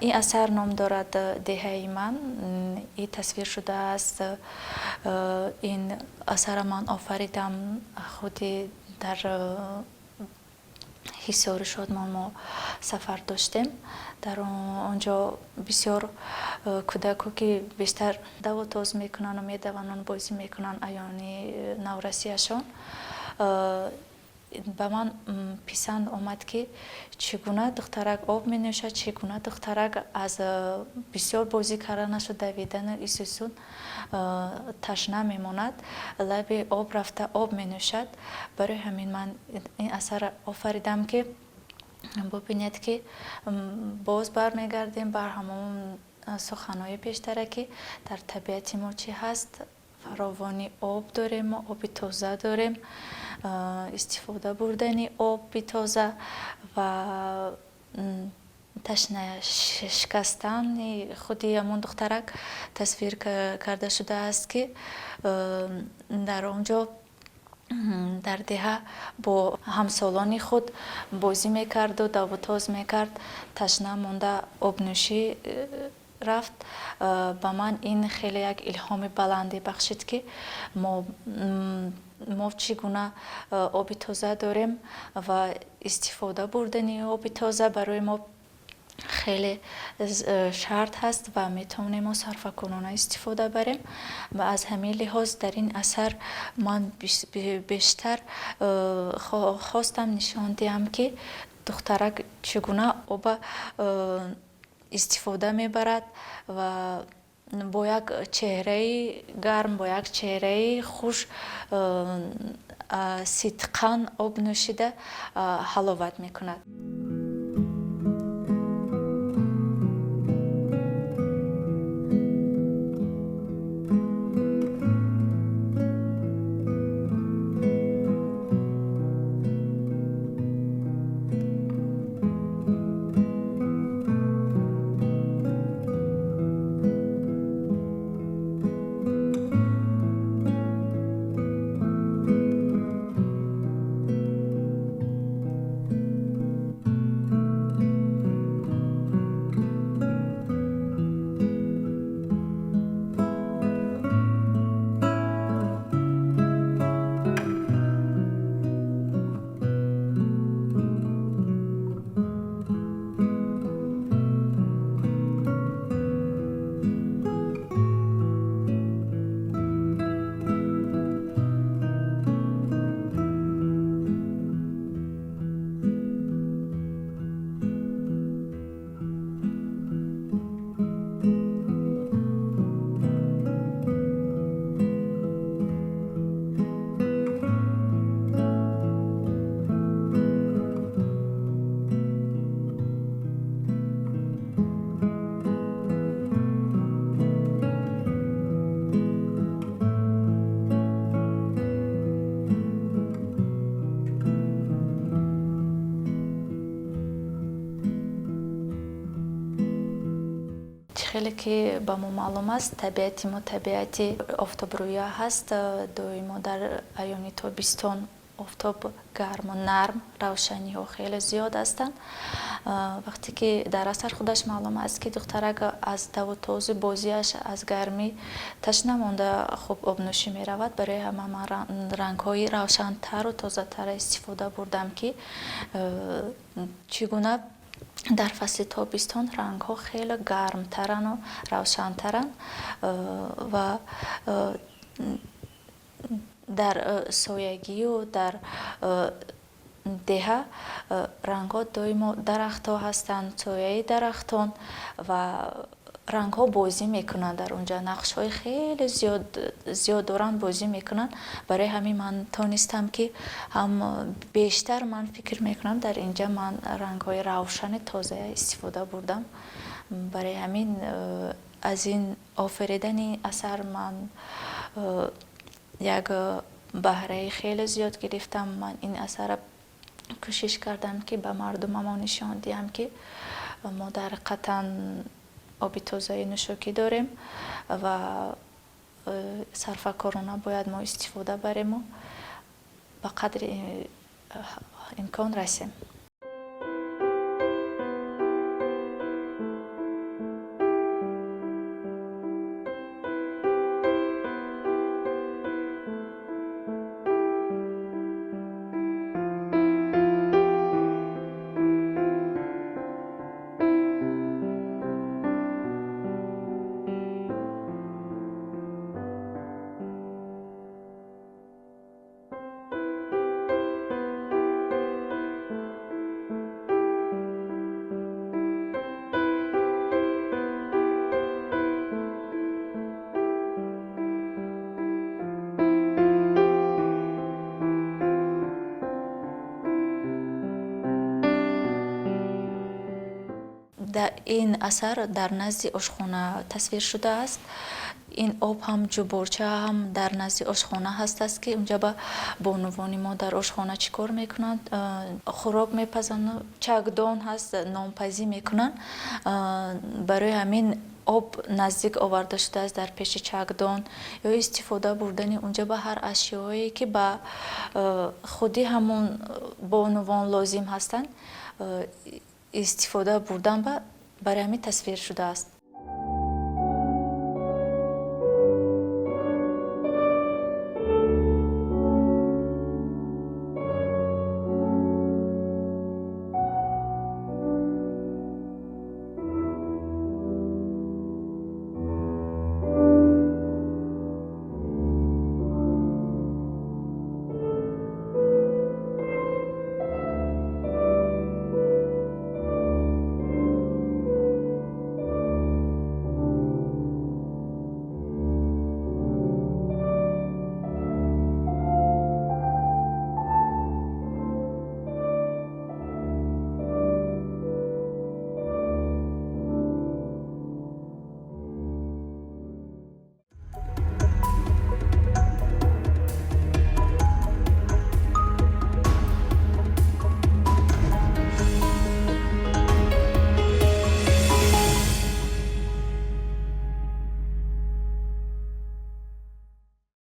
این اثر نام دارد دهه‌ی من. این تصویر شده است. این اثر من آفریدم خودی در حصار شادمان ما سفر داشتیم. در آنجا بسیار کودک‌ها که بیشتر دواتاز میکنن و میدوانن بازی میکنن ایانی نورسیشان به من پسند آمد که چگونه دخترک آب می نوشد، چگونه دخترک از بسیار بازی کردنش و دویدن ایسوسون تشنه می ماند، لب آب رفته آب می نوشد. برای همین من این اثر آفریدم که ببینید که باز برمیگردیم بر همون سخنهای پیشتره که در طبیعت ما چی هست. فراوانی آب داریم، آب تازه داریم، استفاده بردن آب تازه و تشنه شکستن خودی همون دخترک تصویر کرده شده است که در آنجا در دهه با همسالان خود بازی میکرد و دواتاز میکرد، تشنه مانده آب نوشی رفت. به من این خیلی یک الهام بلندی بخشید که ما چگونه آب تازه داریم و استفاده بردن آب تازه برای ما خیلی شرط هست و میتونیم ما صرفه کنانه استفاده بریم. و از همین لحاظ در این اثر من بیشتر خواستم نشان دهم که دخترک چگونه آب استفاده میبرد و با یک چهره گرم، با یک چهره خوش صدقاً آب نوشیده حلاوت میکند. خیلی که با ما معلوم است طبیعت ما طبیعت آفتابرویی هست. دویما در ایام تابستان آفتاب گرم و نرم، روشنی ها خیلی زیاد هستند. وقتی که در اثر خودش معلوم است که دخترک از دو تازه بازیش از گرمی تشنه مانده خوب آب نوشی می رود. برای همه من رنگ های روشن تر و تازه تر استفاده بردم که چگونه در فصل تابستان رنگ ها خیلی گرم ترن و روشن ترن و در سایگی و در دهه رنگ ها دائما درخت ها هستند، سایه درختان و رنگ ها بازی میکنن در اونجا، نقش های خیلی زیاد دارن بازی میکنن. برای همین من تونستم که هم بیشتر من فکر میکنم در اینجا من رنگ های روشن تازه استفاده بردم. برای همین از این آفریدن اثر من یک بهره خیلی زیاد گرفتم. من این اثر کوشش کردم که به مردم ما نشان دهم که ما در قطعاً آب تازه نوشاکی داریم و صرفه کارانه باید ما استفاده بریم و به قدر امکان رسیم. این اثر در نزد آشخانه تصویر شده است. این آب هم جوبورچه هم در نزد آشخانه هست است که اونجا با بانوان ما در آشخانه چیکار میکنند؟ خوراک میپزند، چکدان هست، نانپزی میکنند. برای همین آب نزدیک آورده شده است در پیش چکدان یا استفاده بردن اونجا به هر اشیایی که به خودی همون بانوان لازم هستند استفاده بردن برای همین تصویر شده است.